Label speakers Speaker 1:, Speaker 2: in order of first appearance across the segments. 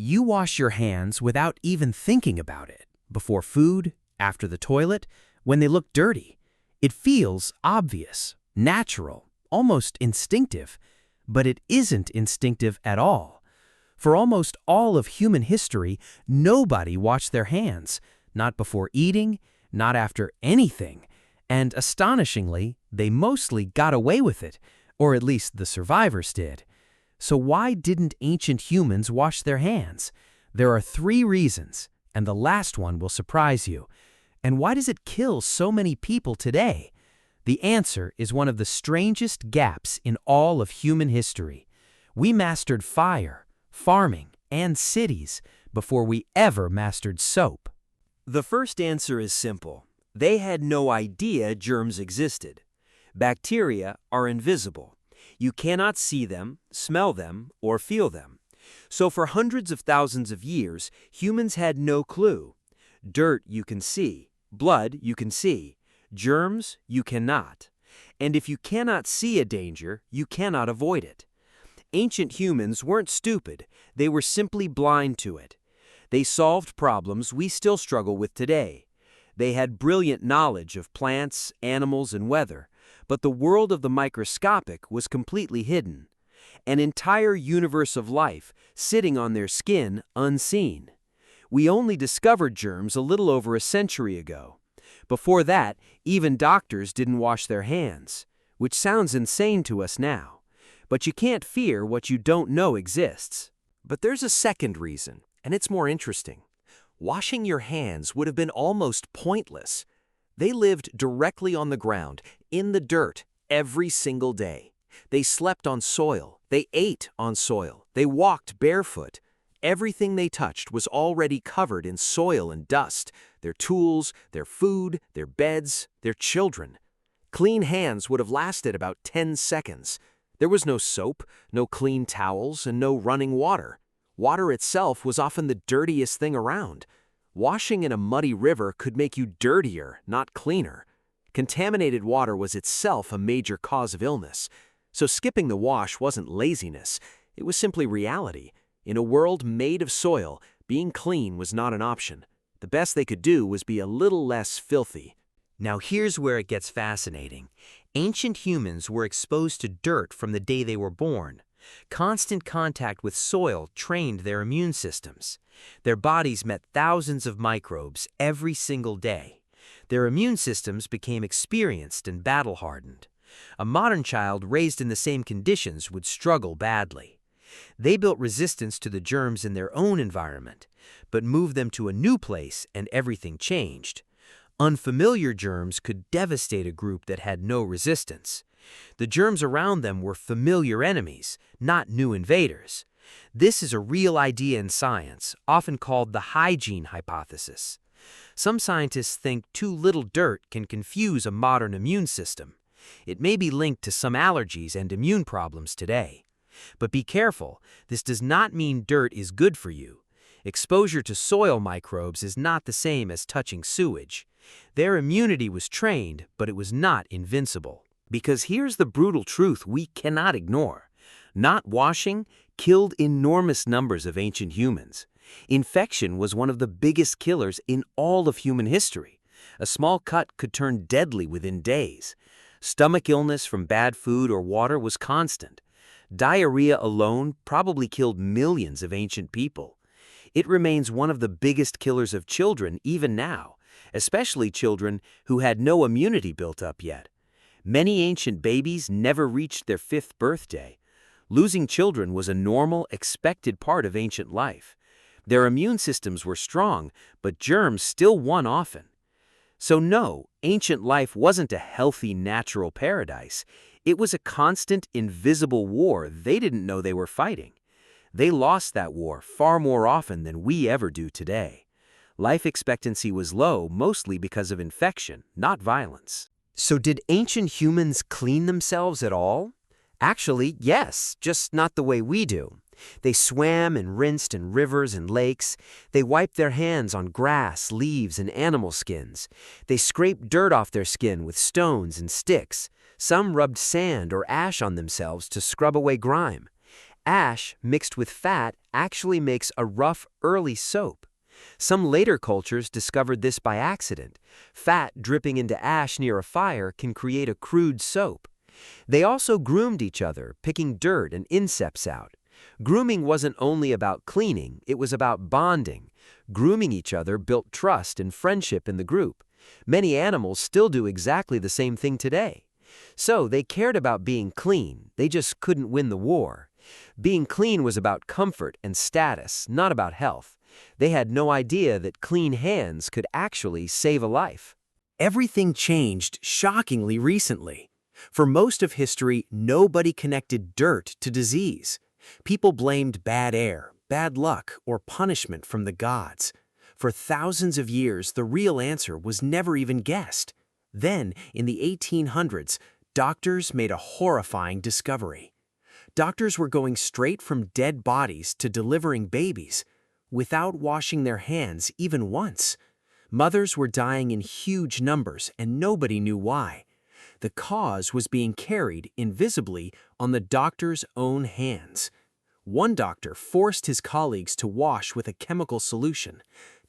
Speaker 1: You wash your hands without even thinking about it. Before food, after the toilet, when they look dirty. It feels obvious, natural, almost instinctive. But it isn't instinctive at all. For almost all of human history, nobody washed their hands. Not before eating, not after anything. And astonishingly, they mostly got away with it, or at least the survivors did. So why didn't ancient humans wash their hands? There are 3 reasons, and the last one will surprise you. And why does it kill so many people today? The answer is one of the strangest gaps in all of human history. We mastered fire, farming, and cities before we ever mastered soap.
Speaker 2: The first answer is simple. They had no idea germs existed. Bacteria are invisible. You cannot see them, smell them, or feel them. So for hundreds of thousands of years, humans had no clue. Dirt you can see, blood you can see, germs you cannot. And if you cannot see a danger, you cannot avoid it. Ancient humans weren't stupid, they were simply blind to it. They solved problems we still struggle with today. They had brilliant knowledge of plants, animals, and weather, but the world of the microscopic was completely hidden. An entire universe of life sitting on their skin unseen. We only discovered germs a little over a century ago. Before that, even doctors didn't wash their hands, which sounds insane to us now. But you can't fear what you don't know exists.
Speaker 3: But there's a second reason, and it's more interesting. Washing your hands would have been almost pointless. They lived directly on the ground, in the dirt, every single day. They slept on soil, they ate on soil, they walked barefoot. Everything they touched was already covered in soil and dust, their tools, their food, their beds, their children. Clean hands would have lasted about 10 seconds. There was no soap, no clean towels, and no running water. Water itself was often the dirtiest thing around. Washing in a muddy river could make you dirtier, not cleaner. Contaminated water was itself a major cause of illness. So skipping the wash wasn't laziness, it was simply reality. In a world made of soil, being clean was not an option. The best they could do was be a little less filthy.
Speaker 1: Now here's where it gets fascinating. Ancient humans were exposed to dirt from the day they were born. Constant contact with soil trained their immune systems. Their bodies met thousands of microbes every single day. Their immune systems became experienced and battle-hardened. A modern child raised in the same conditions would struggle badly. They built resistance to the germs in their own environment, but moved them to a new place and everything changed. Unfamiliar germs could devastate a group that had no resistance. The germs around them were familiar enemies, not new invaders. This is a real idea in science, often called the hygiene hypothesis. Some scientists think too little dirt can confuse a modern immune system. It may be linked to some allergies and immune problems today. But be careful, this does not mean dirt is good for you. Exposure to soil microbes is not the same as touching sewage. Their immunity was trained, but it was not invincible. Because here's the brutal truth we cannot ignore. Not washing killed enormous numbers of ancient humans. Infection was one of the biggest killers in all of human history. A small cut could turn deadly within days. Stomach illness from bad food or water was constant. Diarrhea alone probably killed millions of ancient people. It remains one of the biggest killers of children even now, especially children who had no immunity built up yet. Many ancient babies never reached their 5th birthday. Losing children was a normal, expected part of ancient life. Their immune systems were strong, but germs still won often. So no, ancient life wasn't a healthy, natural paradise. It was a constant, invisible war they didn't know they were fighting. They lost that war far more often than we ever do today. Life expectancy was low mostly because of infection, not violence.
Speaker 2: So did ancient humans clean themselves at all? Actually, yes, just not the way we do. They swam and rinsed in rivers and lakes. They wiped their hands on grass, leaves, and animal skins. They scraped dirt off their skin with stones and sticks. Some rubbed sand or ash on themselves to scrub away grime. Ash mixed with fat actually makes a rough, early soap. Some later cultures discovered this by accident. Fat dripping into ash near a fire can create a crude soap. They also groomed each other, picking dirt and insects out. Grooming wasn't only about cleaning, it was about bonding. Grooming each other built trust and friendship in the group. Many animals still do exactly the same thing today. So they cared about being clean, they just couldn't win the war. Being clean was about comfort and status, not about health. They had no idea that clean hands could actually save a life.
Speaker 3: Everything changed shockingly recently. For most of history, nobody connected dirt to disease. People blamed bad air, bad luck, or punishment from the gods. For thousands of years, the real answer was never even guessed. Then, in the 1800s, doctors made a horrifying discovery. Doctors were going straight from dead bodies to delivering babies, without washing their hands even once. Mothers were dying in huge numbers, and nobody knew why. The cause was being carried invisibly on the doctor's own hands. One doctor forced his colleagues to wash with a chemical solution.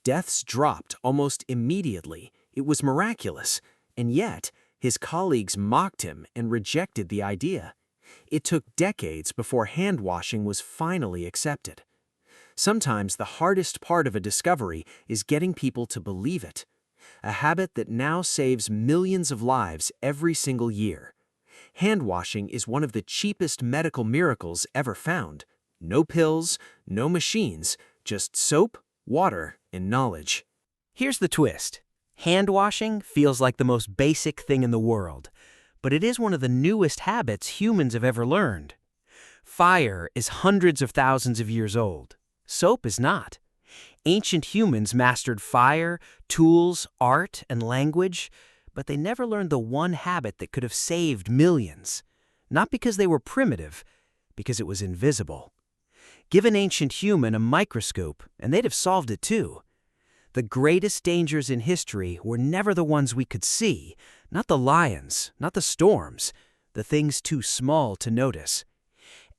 Speaker 3: Deaths dropped almost immediately. It was miraculous, and yet his colleagues mocked him and rejected the idea. It took decades before hand washing was finally accepted. Sometimes the hardest part of a discovery is getting people to believe it. A habit that now saves millions of lives every single year. Hand washing is one of the cheapest medical miracles ever found. No pills, no machines, just soap, water, and knowledge.
Speaker 1: Here's the twist. Hand washing feels like the most basic thing in the world, but it is one of the newest habits humans have ever learned. Fire is hundreds of thousands of years old. Soap is not. Ancient humans mastered fire, tools, art, and language, but they never learned the one habit that could have saved millions. Not because they were primitive, because it was invisible. Give an ancient human a microscope, and they'd have solved it too. The greatest dangers in history were never the ones we could see, not the lions, not the storms, the things too small to notice.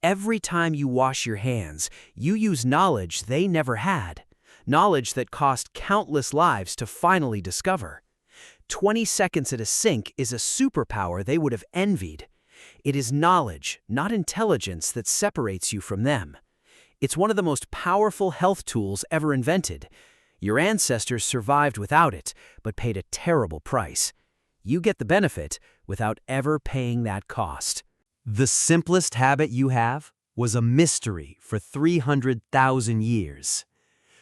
Speaker 1: Every time you wash your hands, you use knowledge they never had, knowledge that cost countless lives to finally discover. 20 seconds at a sink is a superpower they would have envied. It is knowledge, not intelligence, that separates you from them. It's one of the most powerful health tools ever invented. Your ancestors survived without it, but paid a terrible price. You get the benefit without ever paying that cost.
Speaker 2: The simplest habit you have was a mystery for 300,000 years.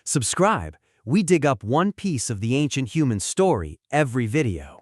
Speaker 2: Subscribe. We dig up one piece of the ancient human story every video.